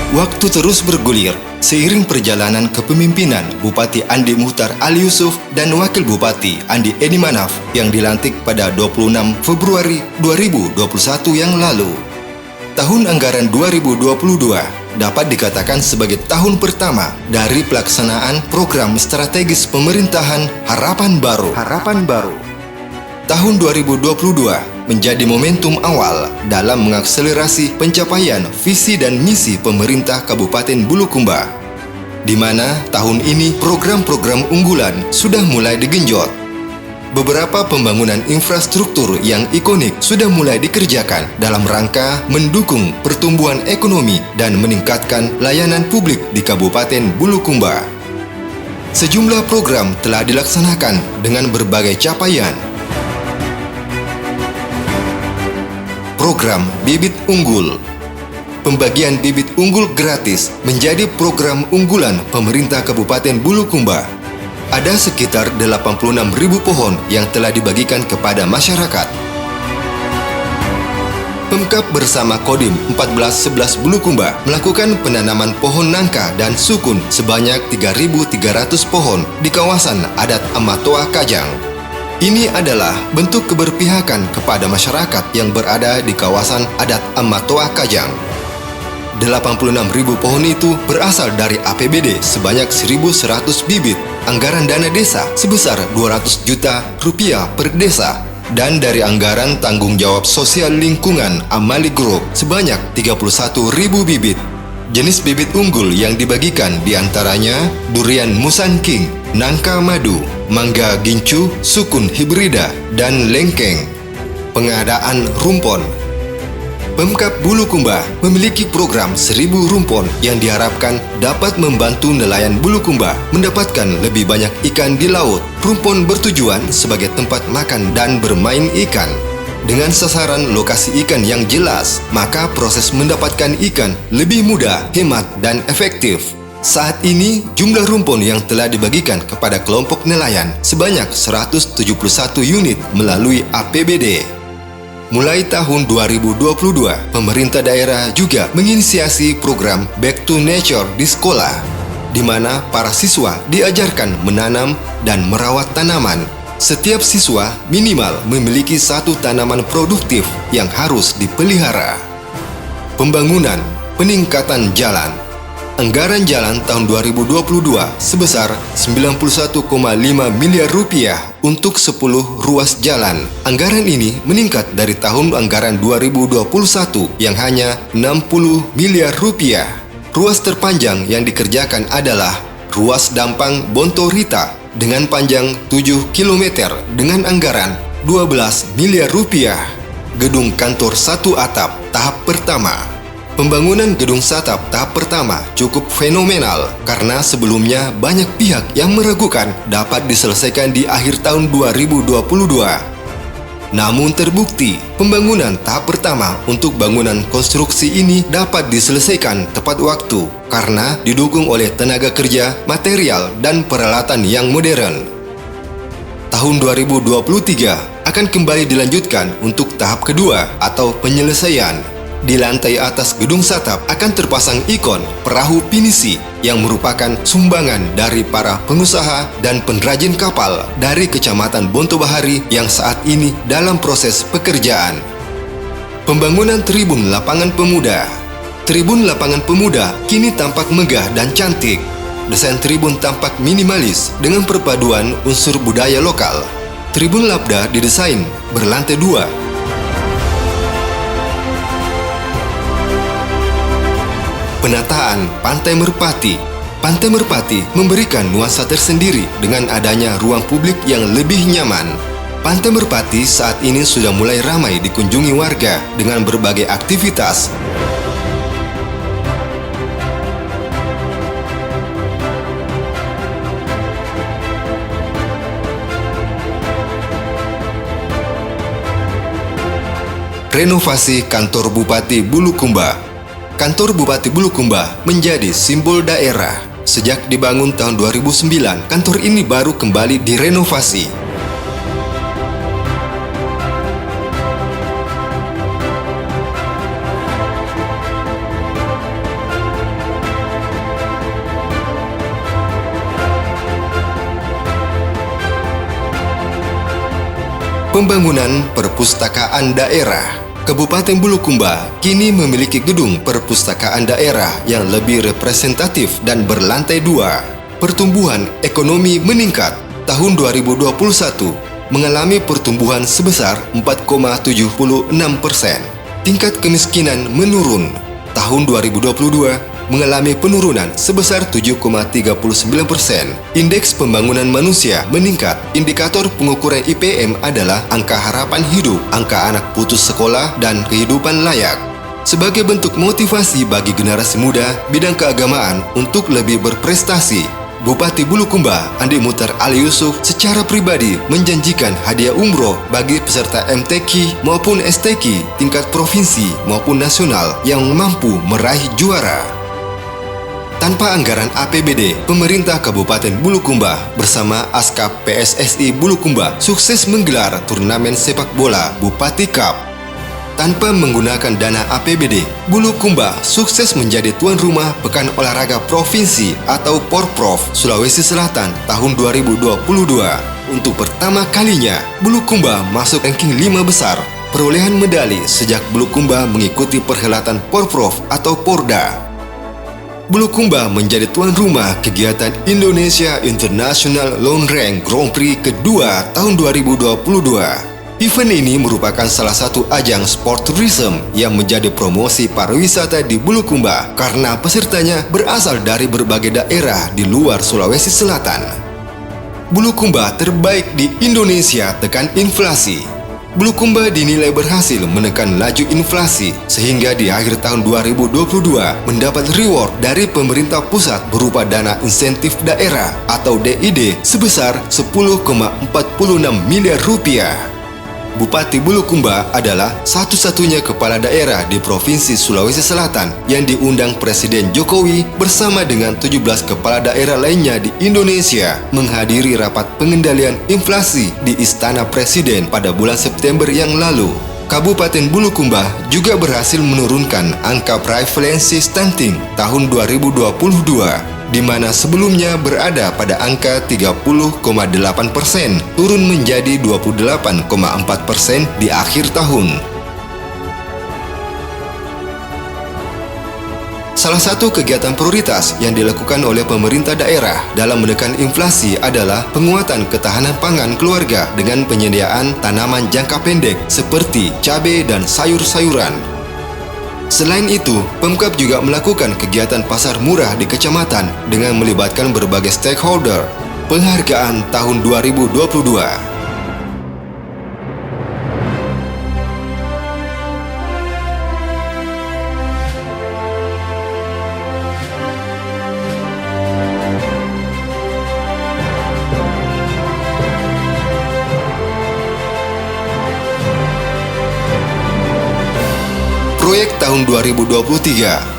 Waktu terus bergulir seiring perjalanan kepemimpinan Bupati Andi Muhtar Ali Yusuf dan Wakil Bupati Andi Edi Manaf yang dilantik pada 26 Februari 2021 yang lalu. Tahun anggaran 2022 dapat dikatakan sebagai tahun pertama dari pelaksanaan program strategis pemerintahan Harapan Baru. Tahun 2022 menjadi momentum awal dalam mengakselerasi pencapaian visi dan misi pemerintah Kabupaten Bulukumba, di mana tahun ini program-program unggulan sudah mulai digenjot. Beberapa pembangunan infrastruktur yang ikonik sudah mulai dikerjakan dalam rangka mendukung pertumbuhan ekonomi dan meningkatkan layanan publik di Kabupaten Bulukumba. Sejumlah program telah dilaksanakan dengan berbagai capaian. Program Bibit Unggul. Pembagian bibit unggul gratis menjadi program unggulan pemerintah Kabupaten Bulukumba. Ada sekitar 86.000 pohon yang telah dibagikan kepada masyarakat. Pemkab bersama Kodim 1411 Bulukumba melakukan penanaman pohon nangka dan sukun sebanyak 3.300 pohon di kawasan adat Amatoa Kajang. Ini adalah bentuk keberpihakan kepada masyarakat yang berada di kawasan adat Amatoa Kajang. 86.000 pohon itu berasal dari APBD sebanyak 1.100 bibit, anggaran dana desa sebesar 200 juta rupiah per desa, dan dari anggaran tanggung jawab sosial lingkungan Amali Group sebanyak 31.000 bibit. Jenis bibit unggul yang dibagikan diantaranya durian Musangking, nangka madu, mangga gincu, sukun hibrida, dan lengkeng. Pengadaan rumpon. Pemkab Bulukumba memiliki program 1000 rumpon yang diharapkan dapat membantu nelayan Bulukumba mendapatkan lebih banyak ikan di laut. Rumpon bertujuan sebagai tempat makan dan bermain ikan. Dengan sasaran lokasi ikan yang jelas, maka proses mendapatkan ikan lebih mudah, hemat, dan efektif. Saat ini, jumlah rumpon yang telah dibagikan kepada kelompok nelayan sebanyak 171 unit melalui APBD. Mulai tahun 2022, pemerintah daerah juga menginisiasi program Back to Nature di sekolah, di mana para siswa diajarkan menanam dan merawat tanaman. Setiap siswa minimal memiliki satu tanaman produktif yang harus dipelihara. Pembangunan, peningkatan jalan. Anggaran jalan tahun 2022 sebesar 91,5 miliar rupiah untuk 10 ruas jalan. Anggaran ini meningkat dari tahun anggaran 2021 yang hanya 60 miliar rupiah. Ruas terpanjang yang dikerjakan adalah Ruas Dampang Bontorita dengan panjang 7 km dengan anggaran 12 miliar rupiah. Gedung kantor satu atap tahap pertama. Pembangunan gedung satap tahap pertama cukup fenomenal karena sebelumnya banyak pihak yang meragukan dapat diselesaikan di akhir tahun 2022. Namun terbukti, pembangunan tahap pertama untuk bangunan konstruksi ini dapat diselesaikan tepat waktu karena didukung oleh tenaga kerja, material, dan peralatan yang modern. Tahun 2023 akan kembali dilanjutkan untuk tahap kedua atau penyelesaian. Di lantai atas gedung satap akan terpasang ikon perahu pinisi yang merupakan sumbangan dari para pengusaha dan pengrajin kapal dari Kecamatan Bontobahari yang saat ini dalam proses pekerjaan. Pembangunan Tribun Lapangan Pemuda. Tribun Lapangan Pemuda kini tampak megah dan cantik. Desain tribun tampak minimalis dengan perpaduan unsur budaya lokal. Tribun Labda didesain berlantai 2. Penataan Pantai Merpati. Pantai Merpati memberikan nuansa tersendiri dengan adanya ruang publik yang lebih nyaman. Pantai Merpati saat ini sudah mulai ramai dikunjungi warga dengan berbagai aktivitas. Renovasi Kantor Bupati Bulukumba. Kantor Bupati Bulukumba menjadi simbol daerah. Sejak dibangun tahun 2009, kantor ini baru kembali direnovasi. Pembangunan perpustakaan daerah. Kabupaten Bulukumba kini memiliki gedung perpustakaan daerah yang lebih representatif dan berlantai 2. Pertumbuhan ekonomi meningkat. Tahun 2021 mengalami pertumbuhan sebesar 4,76%. Tingkat kemiskinan menurun. Tahun 2022 mengalami penurunan sebesar 7,39%. Indeks pembangunan manusia meningkat. Indikator pengukuran IPM adalah angka harapan hidup, angka anak putus sekolah, dan kehidupan layak. Sebagai bentuk motivasi bagi generasi muda bidang keagamaan untuk lebih berprestasi, Bupati Bulukumba Andi Muhtar Ali Yusuf secara pribadi menjanjikan hadiah umroh bagi peserta MTQ maupun STQ tingkat provinsi maupun nasional yang mampu meraih juara. Tanpa anggaran APBD, pemerintah Kabupaten Bulukumba bersama Askap PSSI Bulukumba sukses menggelar turnamen sepak bola Bupati Cup. Tanpa menggunakan dana APBD, Bulukumba sukses menjadi tuan rumah Pekan Olahraga Provinsi atau Porprov Sulawesi Selatan tahun 2022. Untuk pertama kalinya, Bulukumba masuk ranking 5 besar perolehan medali sejak Bulukumba mengikuti perhelatan Porprov atau Porda. Bulukumba menjadi tuan rumah kegiatan Indonesia International Long Rank Grand Prix kedua tahun 2022. Event ini merupakan salah satu ajang sport tourism yang menjadi promosi pariwisata di Bulukumba karena pesertanya berasal dari berbagai daerah di luar Sulawesi Selatan. Bulukumba terbaik di Indonesia tekan inflasi. Bulukumba dinilai berhasil menekan laju inflasi sehingga di akhir tahun 2022 mendapat reward dari pemerintah pusat berupa dana insentif daerah atau DID sebesar 10,46 miliar rupiah. Bupati Bulukumba adalah satu-satunya kepala daerah di Provinsi Sulawesi Selatan yang diundang Presiden Jokowi bersama dengan 17 kepala daerah lainnya di Indonesia menghadiri rapat pengendalian inflasi di Istana Presiden pada bulan September yang lalu. Kabupaten Bulukumba juga berhasil menurunkan angka prevalensi stunting tahun 2022, di mana sebelumnya berada pada angka 30,8%, turun menjadi 28,4% di akhir tahun. Salah satu kegiatan prioritas yang dilakukan oleh pemerintah daerah dalam menekan inflasi adalah penguatan ketahanan pangan keluarga dengan penyediaan tanaman jangka pendek seperti cabai dan sayur-sayuran. Selain itu, Pemkab juga melakukan kegiatan pasar murah di kecamatan dengan melibatkan berbagai stakeholder. Penghargaan tahun 2022. Proyek tahun 2023